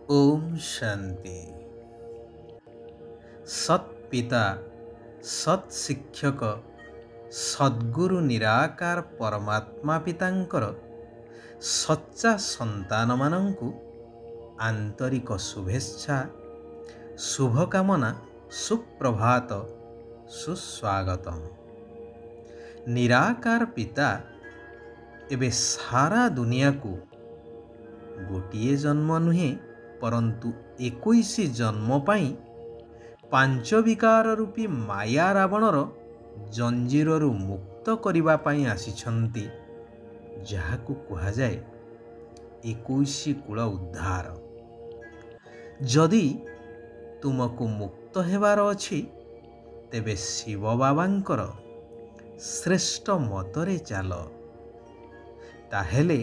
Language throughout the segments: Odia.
ओम शांति। सत्पिता सत्शिक्षक सद्गुरु निराकार परमात्मा पितांकर सच्चा संतान मानंकु आंतरिक शुभेच्छा शुभकामना सुप्रभात सुस्वागतम। निराकार पिता एबे सारा दुनिया को गोटिए जन्म नुहे परंतु 21 जन्म पाई पांच विकार रूपी माया रावणर जंजीररु मुक्त करिबा पाई आसिछंती, जाहाकु कुहा जाए 21 कुल उद्धार। जदि तुमको मुक्त हेबार अछि तेबे शिव बाबांकर श्रेष्ठ मतरे चाल, ताहेले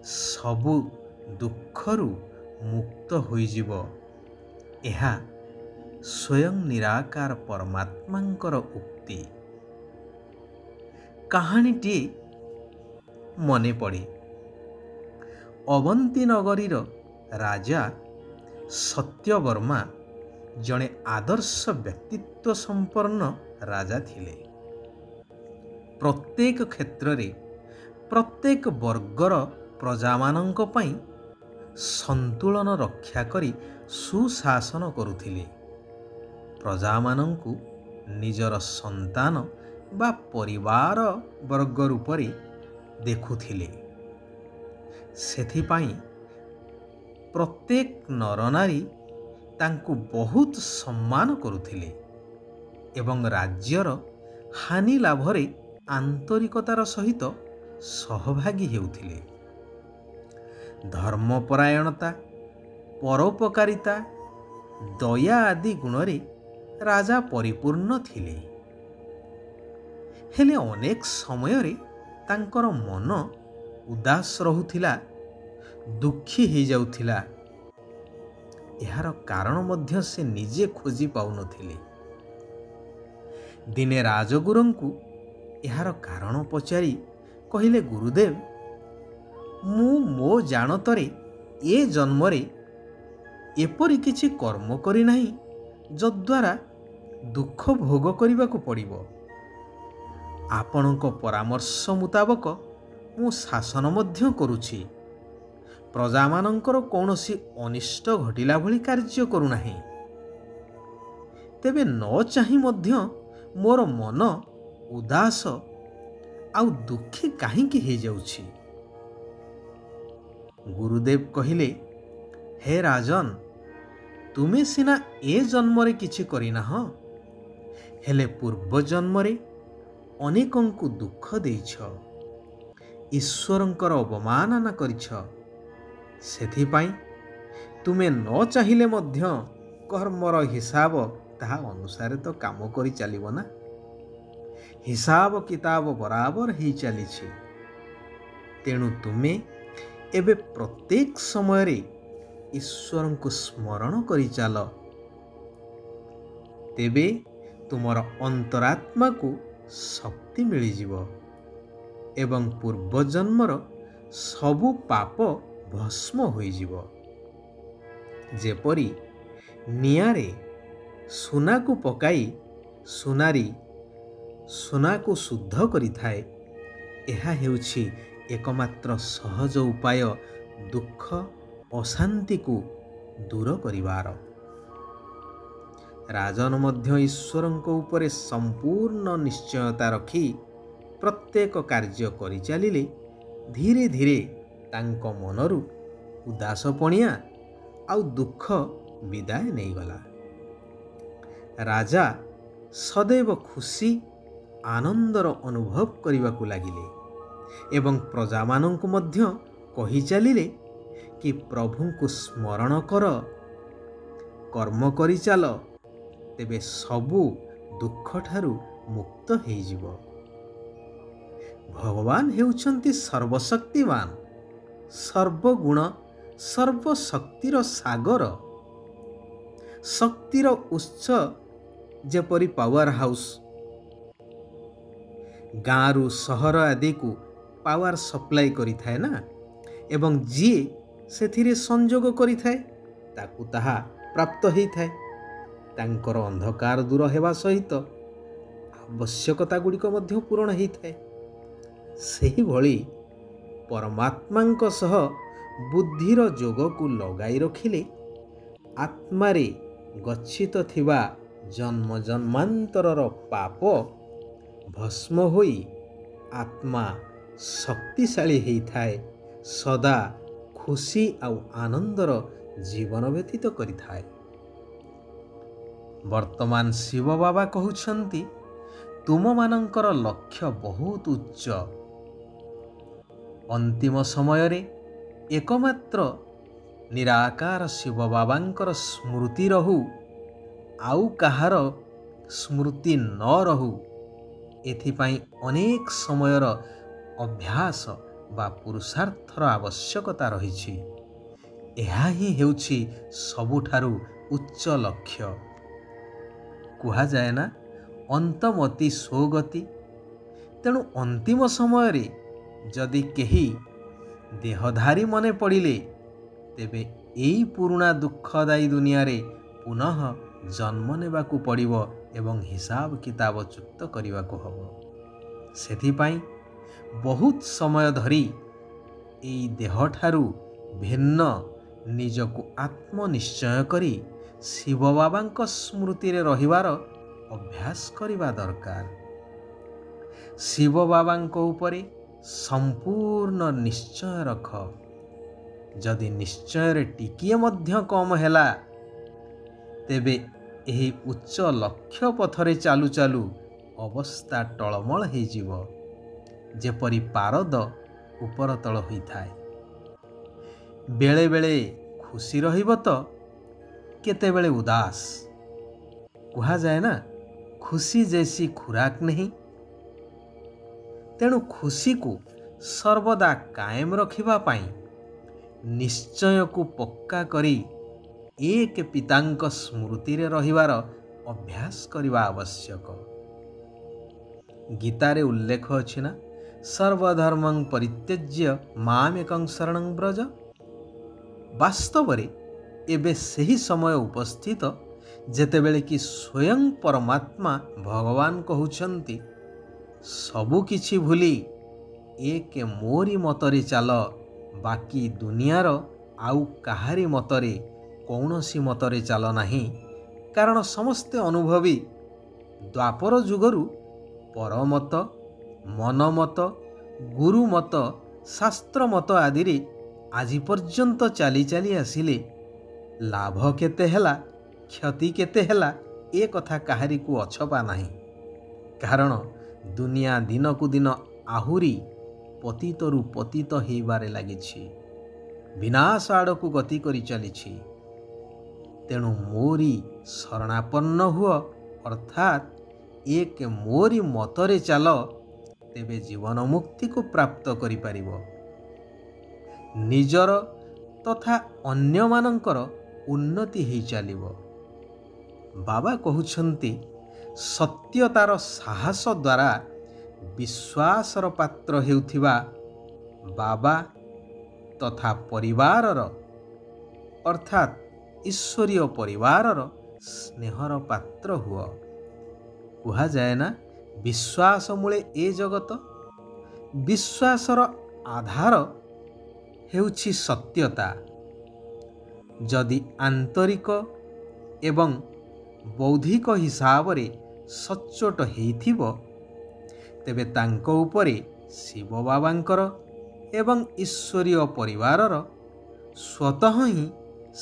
सबु दुखरु मुक्त होइजिब। एहा स्वयं निराकार परमात्मांकर उक्ति। कहानीटी मने पड़े। अवंती नगरीर राजा सत्यवर्मा जड़े आदर्श व्यक्तित्व संपन्न राजा थिले। प्रत्येक क्षेत्र रे प्रत्येक वर्गर प्रजामानंक पई संतुलन रक्षा करी सुशासन करुथिले। प्रजामानंकु निजर संतान बा परिवार वर्ग रूपरे देखुथिले। सेथिपाई प्रत्येक नरनारी तांकु बहुत सम्मान करुथिले एवं राज्यर हानि लाभरे आंतरिकतार सहित सहभागी हेउथिले। धर्मपरायणता परोपकारिता दया आदि गुणरे राजा परिपूर्ण थिले। हेले अनेक समय रे तांकर मन उदास रहुथिला, दुखी हो जाउथिला। एहार कारण मध्य से निजे खोजी पाउनथिले। दिने राजगुरुंकु एहार कारण पचारि कहिले, गुरुदेव मु मो जानतरे ए जन्मरे एपरि किछि कर्म करि नाही जद्वारा दुख भोग करिबाकु पड़िबो। आपणक परामर्श मुताबक मु शासन मध्य करुछि, प्रजामानंकर कौनसी अनिष्ट घटिला भली कार्य करू नाही। तेबे न चाहि मध्य मोर मन उदास आउ दुखी काहींकि हे जाउछि। गुरुदेव कहिले, हे राजन, तुमे सिना ए जन्मरे किछि करिना हो, हेले पूर्व जन्मरे अनेकंकु दुख देइछ, ईश्वरंकर अवमानना करिछ। सेथिपाई तुमे न चाहिले मध्य कर्मर हिसाब ताहा अनुसारे तो काम करि चलिबो ना। हिसाब किताब बराबर ही चलीछि। तेणु तुमे एबे प्रत्येक समय रे ईश्वर को स्मरण करि चाल, तेबे तुमर अंतरात्मा को शक्ति मिली जीव एवं पूर्व जन्मर सबु पाप भस्म होई जीव। जेपरि नियारे सुना को पकाई सुनारी सुना को शुद्ध करि थाए, एहा हेउछि एकमात्र सहज उपाय दुख अशांति को दूर करिवार। राजन मध्य ईश्वरंक उपरे संपूर्ण निश्चयता रखी प्रत्येक कार्य करि चलिले धीरे धीरे तांक मनरु उदासपणिया आउ दुख विदाय नहीं गला। राजा सदैव खुशी आनंदर अनुभव करिबाकु लागिले एवं प्रजामानंकु मध्य कहि चलिले कि प्रभुंकु स्मरण कर, कर्म करि चाल, तेबे सबु दुख ठारु मुक्त हेइ जिवो। भगवान हेउछन्ति सर्वशक्तिमान, सर्वगुण सर्वशक्तिर सागर, शक्तिर उत्स जेपरि पावर हाउस। गाँरु सहर आदि को पावर सप्लाई करि थाए ना, एवं जी सेथिरे संजोग करि थाए ତାକୁ ତାହା ପ୍ରାପ୍ତ ହୋଇଥାଏ। ତାଙ୍କର ଅନ୍ଧକାର ଦୂର ହେବା ସହିତ ଆବଶ୍ୟକତା ଗୁଡ଼ିକ ମଧ୍ୟ ପୂରଣ ହୋଇଥାଏ। ସେହିଭଳି ପରମାତ୍ମାଙ୍କ ସହ ବୁଦ୍ଧିର ଯୋଗକୁ ଲଗାଇ ରଖିଲେ ଆତ୍ମାରେ ଗଚ୍ଛିତ ଥିବା ଜନ୍ମ ଜନ୍ମାନ୍ତରର ପାପ ଭସ୍ମ ହୋଇ ଆତ୍ମା ଶକ୍ତିଶାଳୀ ହୋଇଥାଏ, ସଦା ଖୁସି ଆଉ ଆନନ୍ଦର ଜୀବନ ବ୍ୟତୀତ କରିଥାଏ। ବର୍ତ୍ତମାନ ଶିବ ବାବା କହୁଛନ୍ତି, ତୁମମାନଙ୍କର ଲକ୍ଷ୍ୟ ବହୁତ ଉଚ୍ଚ। ଅନ୍ତିମ ସମୟରେ ଏକମାତ୍ର ନିରାକାର ଶିବ ବାବାଙ୍କର ସ୍ମୃତି ରହୁ, ଆଉ କାହାର ସ୍ମୃତି ନ ରହୁ। ଏଥିପାଇଁ ଅନେକ ସମୟର ଅଭ୍ୟାସ ବା ପୁରୁଷାର୍ଥର ଆବଶ୍ୟକତା ରହିଛି। ଏହା ହିଁ ହେଉଛି ସବୁଠାରୁ ଉଚ୍ଚ ଲକ୍ଷ୍ୟ। କୁହାଯାଏ ନା, ଅନ୍ତମତି ସ୍ୱଗତି। ତେଣୁ ଅନ୍ତିମ ସମୟରେ ଯଦି କେହି ଦେହଧାରୀ ମନେ ପଡ଼ିଲେ, ତେବେ ଏଇ ପୁରୁଣା ଦୁଃଖଦାୟୀ ଦୁନିଆରେ ପୁନଃ ଜନ୍ମ ନେବାକୁ ପଡ଼ିବ ଏବଂ ହିସାବ କିତାବ ଚୁକ୍ତ କରିବାକୁ ହେବ। ସେଥିପାଇଁ ବହୁତ ସମୟ ଧରି ଏଇ ଦେହଠାରୁ ଭିନ୍ନ ନିଜକୁ ଆତ୍ମନିଶ୍ଚୟ କରି ଶିବ ବାବାଙ୍କ ସ୍ମୃତିରେ ରହିବାର ଅଭ୍ୟାସ କରିବା ଦରକାର। ଶିବ ବାବାଙ୍କ ଉପରେ ସମ୍ପୂର୍ଣ୍ଣ ନିଶ୍ଚୟ ରଖ। ଯଦି ନିଶ୍ଚୟରେ ଟିକିଏ ମଧ୍ୟ କମ ହେଲା, ତେବେ ଏହି ଉଚ୍ଚ ଲକ୍ଷ୍ୟ ପଥରେ ଚାଲୁ ଚାଲୁ ଅବସ୍ଥା ଟଳମଳ ହୋଇଯିବ, ଯେପରି ପାରଦ ଉପର ତଳ ହୋଇଥାଏ। ବେଳେ ବେଳେ ଖୁସି ରହିବ ତ କେତେବେଳେ ଉଦାସ। କୁହାଯାଏ ନା, ଖୁସି ଜୈସି ଖୁରାକ ନାହିଁ। ତେଣୁ ଖୁସିକୁ ସର୍ବଦା କାଏମ ରଖିବା ପାଇଁ ନିଶ୍ଚୟକୁ ପକ୍କା କରି ଏକ ପିତାଙ୍କ ସ୍ମୃତିରେ ରହିବାର ଅଭ୍ୟାସ କରିବା ଆବଶ୍ୟକ। ଗୀତାରେ ଉଲ୍ଲେଖ ଅଛି ନା, ସର୍ବଧର୍ମଂ ପରିତ୍ୟଜ୍ୟ ମାମେକଂ ଶରଣଂ ବ୍ରଜ। ବାସ୍ତବରେ ଏବେ ସେହି ସମୟ ଉପସ୍ଥିତ ଯେତେବେଳେ କି ସ୍ୱୟଂ ପରମାତ୍ମା ଭଗବାନ କହୁଛନ୍ତି, ସବୁକିଛି ଭୁଲି ଏକ ମୋରି ମତରେ ଚାଲ, ବାକି ଦୁନିଆର ଆଉ କାହାରି ମତରେ କୌଣସି ମତରେ ଚାଲ ନାହିଁ। କାରଣ ସମସ୍ତେ ଅନୁଭବୀ ଦ୍ୱାପର ଯୁଗରୁ ପରମତ, ମନମତ, ଗୁରୁମତ, ଶାସ୍ତ୍ରମତ ଆଦିରେ ଆଜି ପର୍ଯ୍ୟନ୍ତ ଚାଲି ଚାଲି ଆସିଲେ ଲାଭ କେତେ ହେଲା, କ୍ଷତି କେତେ ହେଲା, ଏ କଥା କାହାରିକୁ ଅଛପା ନାହିଁ। କାରଣ ଦୁନିଆ ଦିନକୁ ଦିନ ଆହୁରି ପତିତରୁ ପତିତ ହେବାରେ ଲାଗିଛି, ବିନାଶ ଆଡ଼କୁ ଗତି କରି ଚାଲିଛି। ତେଣୁ ମୋରି ଶରଣାପନ୍ନ ହୁଅ, ଅର୍ଥାତ୍ ଏକ ମୋରି ମତରେ ଚାଲ, ତେବେ ଜୀବନ ମୁକ୍ତିକୁ ପ୍ରାପ୍ତ କରିପାରିବ। ନିଜର ତଥା ଅନ୍ୟମାନଙ୍କର ଉନ୍ନତି ହେଇ ଚାଲିବ। ବାବା କହୁଛନ୍ତି, ସତ୍ୟତାର ସାହସ ଦ୍ୱାରା ବିଶ୍ୱାସର ପାତ୍ର ହେଉଥିବା ବାବା ତଥା ପରିବାରର ଅର୍ଥାତ୍ ଈଶ୍ୱରୀୟ ପରିବାରର ସ୍ନେହର ପାତ୍ର ହୁଅ। କୁହାଯାଏ ନା, ବିଶ୍ୱାସ ମୂଳେ ଏ ଜଗତ। ବିଶ୍ୱାସର ଆଧାର ହେଉଛି ସତ୍ୟତା। ଯଦି ଆନ୍ତରିକ ଏବଂ ବୌଦ୍ଧିକ ହିସାବରେ ସଚ୍ଚୋଟ ହେଇଥିବ, ତେବେ ତାଙ୍କ ଉପରେ ଶିବ ବାବାଙ୍କର ଏବଂ ଈଶ୍ୱରୀୟ ପରିବାରର ସ୍ୱତଃ ହିଁ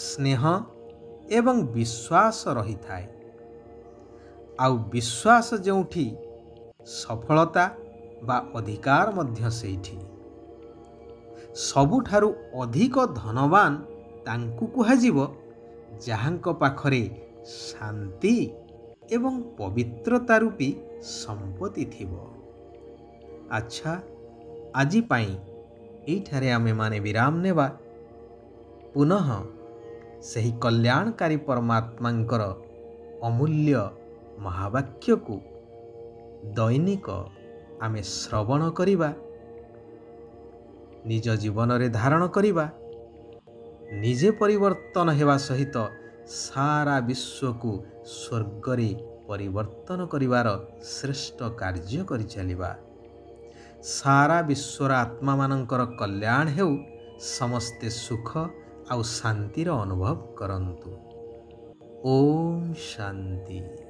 ସ୍ନେହ ଏବଂ ବିଶ୍ୱାସ ରହିଥାଏ। ଆଉ ବିଶ୍ୱାସ ଯେଉଁଠି, ସଫଳତା ବା ଅଧିକାର ମଧ୍ୟ ସେଇଠି। ସବୁଠାରୁ ଅଧିକ ଧନବାନ ତାଙ୍କୁ କୁହାଯିବ ଯାହାଙ୍କ ପାଖରେ ଶାନ୍ତି ଏବଂ ପବିତ୍ରତା ରୂପୀ ସମ୍ପତ୍ତି ଥିବ। ଆଚ୍ଛା, ଆଜି ପାଇଁ ଏଇଠାରେ ଆମେମାନେ ବିରାମ ନେବା। ପୁନଃ ସେହି କଲ୍ୟାଣକାରୀ ପରମାତ୍ମାଙ୍କର ଅମୂଲ୍ୟ ମହାବାକ୍ୟକୁ ଦୈନିକ ଆମେ ଶ୍ରବଣ କରିବା, ନିଜ ଜୀବନରେ ଧାରଣ କରିବା ନିଜେ ପରିବର୍ତ୍ତନ ହେବା ସହିତ ସାରା ବିଶ୍ୱକୁ ସ୍ୱର୍ଗରେ ପରିବର୍ତ୍ତନ କରିବାର ଶ୍ରେଷ୍ଠ କାର୍ଯ୍ୟ କରିଚାଲିବା। ସାରା ବିଶ୍ୱର ଆତ୍ମାମାନଙ୍କର କଲ୍ୟାଣ ହେଉ, ସମସ୍ତେ ସୁଖ ଆଉ ଶାନ୍ତିର ଅନୁଭବ କରନ୍ତୁ। ଓମ୍ ଶାନ୍ତି।